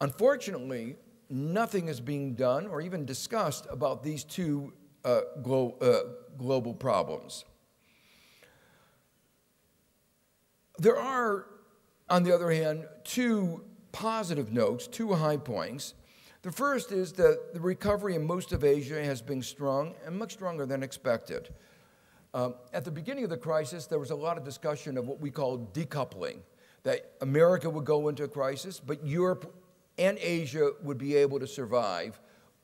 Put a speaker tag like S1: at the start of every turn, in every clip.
S1: Unfortunately, nothing is being done or even discussed about these two global problems. There are, on the other hand, two positive notes, two high points. The first is that the recovery in most of Asia has been strong and much stronger than expected. At the beginning of the crisis, there was a lot of discussion of what we call decoupling, that America would go into a crisis, but Europe and Asia would be able to survive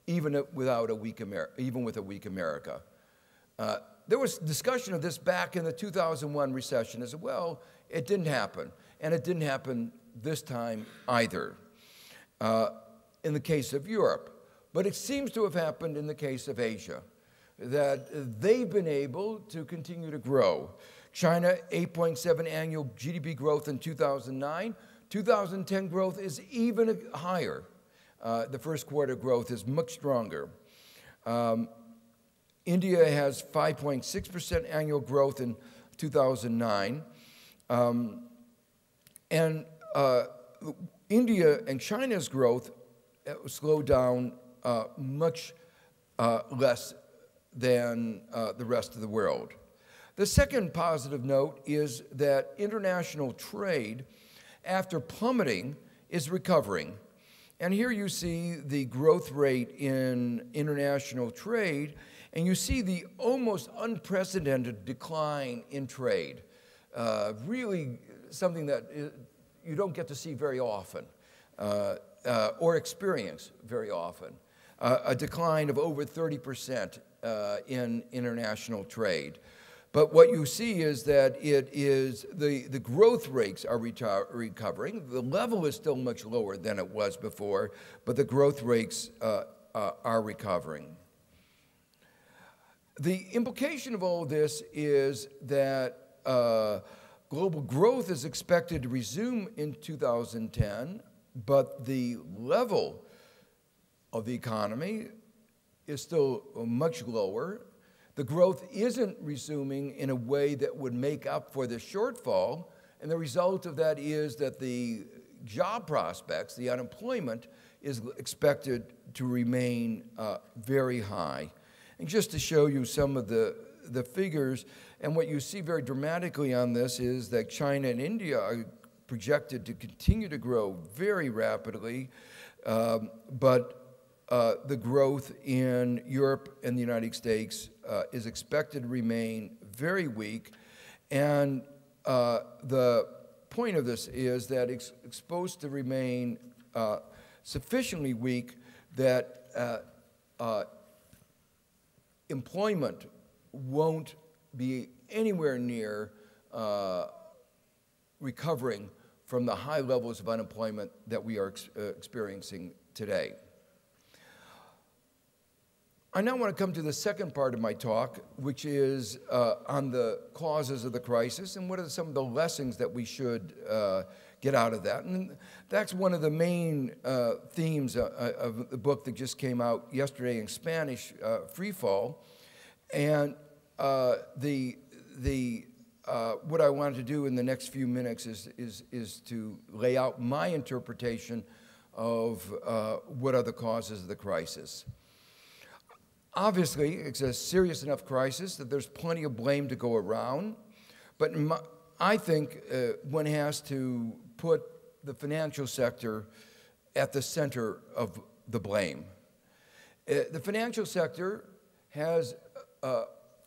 S1: even without a weak even with a weak America. There was discussion of this back in the 2001 recession as well. It didn't happen, and it didn't happen this time either in the case of Europe. But it seems to have happened in the case of Asia, that they've been able to continue to grow. China, 8.7 annual GDP growth in 2009. 2010 growth is even higher. The first quarter growth is much stronger. India has 5.6% annual growth in 2009. India and China's growth slowed down much less than the rest of the world. The second positive note is that international trade, after plummeting, is recovering. And here you see the growth rate in international trade, and you see the almost unprecedented decline in trade. Really something that you don't get to see very often or experience very often. A decline of over 30% in international trade. But what you see is that it is the growth rates are recovering. The level is still much lower than it was before, but the growth rates are recovering. The implication of all this is that global growth is expected to resume in 2010, but the level of the economy is still much lower. The growth isn't resuming in a way that would make up for the shortfall, and the result of that is that the job prospects, the unemployment, is expected to remain very high. And just to show you some of the figures, and what you see very dramatically on this is that China and India are projected to continue to grow very rapidly, but the growth in Europe and the United States is expected to remain very weak. And the point of this is that it's supposed to remain sufficiently weak that employment won't be anywhere near recovering from the high levels of unemployment that we are experiencing today. I now want to come to the second part of my talk, which is on the causes of the crisis and what are some of the lessons that we should get out of that. And that's one of the main themes of the book that just came out yesterday in Spanish, Free Fall. And what I wanted to do in the next few minutes is to lay out my interpretation of what are the causes of the crisis. Obviously, it's a serious enough crisis that there's plenty of blame to go around, but I think one has to put the financial sector at the center of the blame. The financial sector has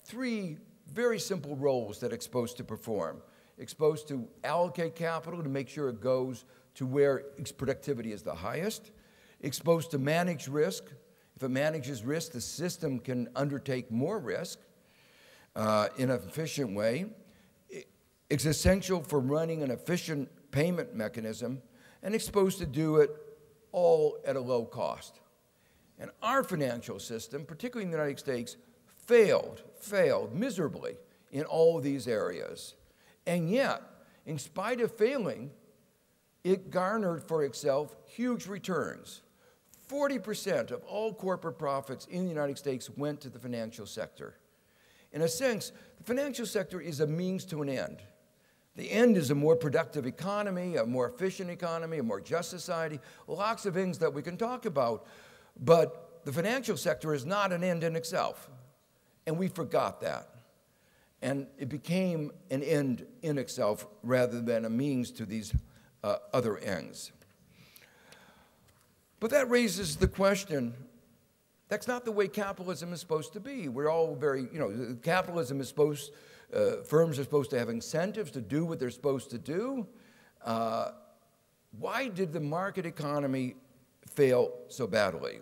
S1: three very simple roles that it's supposed to perform. It's supposed to allocate capital to make sure it goes to where its productivity is the highest. It's supposed to manage risk. If it manages risk, the system can undertake more risk in an efficient way. It's essential for running an efficient payment mechanism, and it's supposed to do it all at a low cost. And our financial system, particularly in the United States, failed miserably in all of these areas. And yet, in spite of failing, it garnered for itself huge returns. 40% of all corporate profits in the United States went to the financial sector. In a sense, the financial sector is a means to an end. The end is a more productive economy, a more efficient economy, a more just society, lots of things that we can talk about. But the financial sector is not an end in itself. And we forgot that. And it became an end in itself rather than a means to these other ends. But that raises the question, that's not the way capitalism is supposed to be. We're all very, capitalism is supposed, firms are supposed to have incentives to do what they're supposed to do. Why did the market economy fail so badly?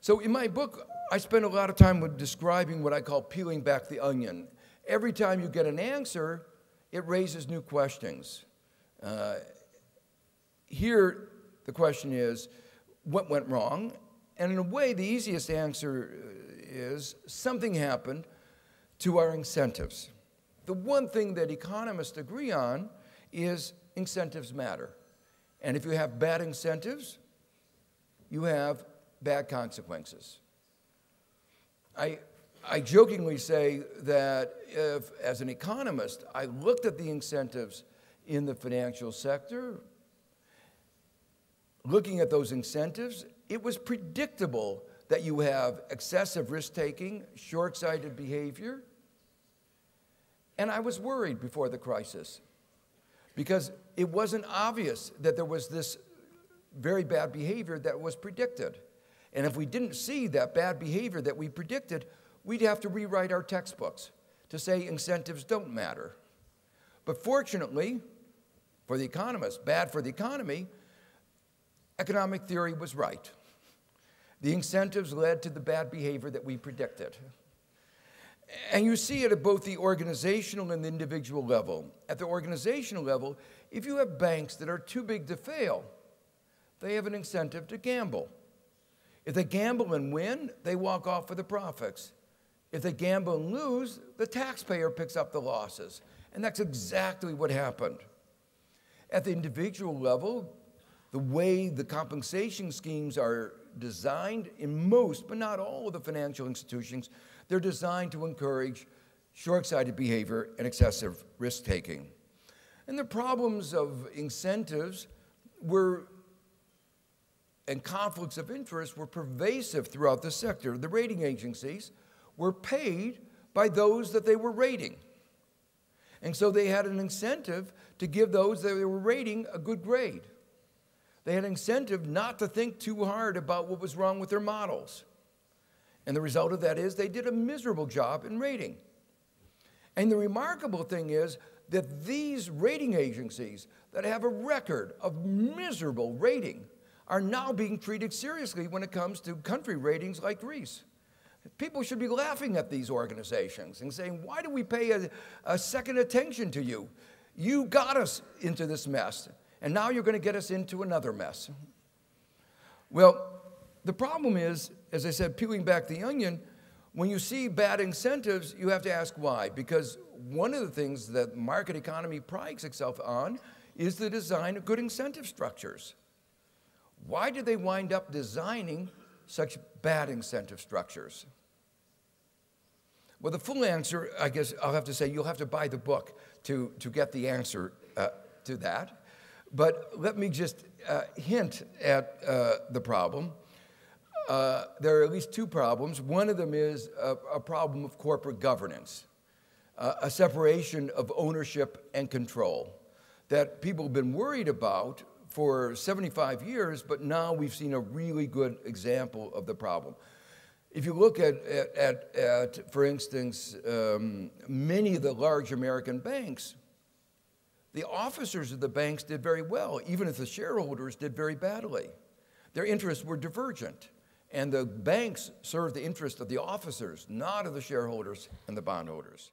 S1: So in my book, I spend a lot of time with describing what I call peeling back the onion. Every time you get an answer, it raises new questions. Here, the question is, what went wrong? And in a way, the easiest answer is something happened to our incentives. The one thing that economists agree on is incentives matter. And if you have bad incentives, you have bad consequences. I jokingly say that if, as an economist, I looked at the incentives in the financial sector, looking at those incentives, it was predictable that you have excessive risk-taking, short-sighted behavior, and I was worried before the crisis because it wasn't obvious that there was this very bad behavior that was predicted. And if we didn't see that bad behavior that we predicted, we'd have to rewrite our textbooks to say incentives don't matter. But fortunately, for the economists, bad for the economy, economic theory was right. The incentives led to the bad behavior that we predicted. And you see it at both the organizational and the individual level. At the organizational level, if you have banks that are too big to fail, they have an incentive to gamble. If they gamble and win, they walk off with the profits. If they gamble and lose, the taxpayer picks up the losses. And that's exactly what happened. At the individual level, the way the compensation schemes are designed in most, but not all of the financial institutions, they're designed to encourage short-sighted behavior and excessive risk-taking. And the problems of incentives and conflicts of interest were pervasive throughout the sector. The rating agencies were paid by those that they were rating. And so they had an incentive to give those that they were rating a good grade. They had an incentive not to think too hard about what was wrong with their models. And the result of that is they did a miserable job in rating. And the remarkable thing is that these rating agencies that have a record of miserable rating are now being treated seriously when it comes to country ratings like Greece. People should be laughing at these organizations and saying, why do we pay a second attention to you? You got us into this mess, and now you're going to get us into another mess. Well, the problem is, as I said, peeling back the onion, when you see bad incentives, you have to ask why. Because one of the things that market economy prides itself on is the design of good incentive structures. Why did they wind up designing such bad incentive structures? Well, the full answer, I guess I'll have to say, you'll have to buy the book to get the answer to that. But let me just hint at the problem. There are at least two problems. One of them is a problem of corporate governance, a separation of ownership and control that people have been worried about for 75 years, but now we've seen a really good example of the problem. If you look at for instance, many of the large American banks, the officers of the banks did very well, even if the shareholders did very badly. Their interests were divergent, and the banks served the interest of the officers, not of the shareholders and the bondholders.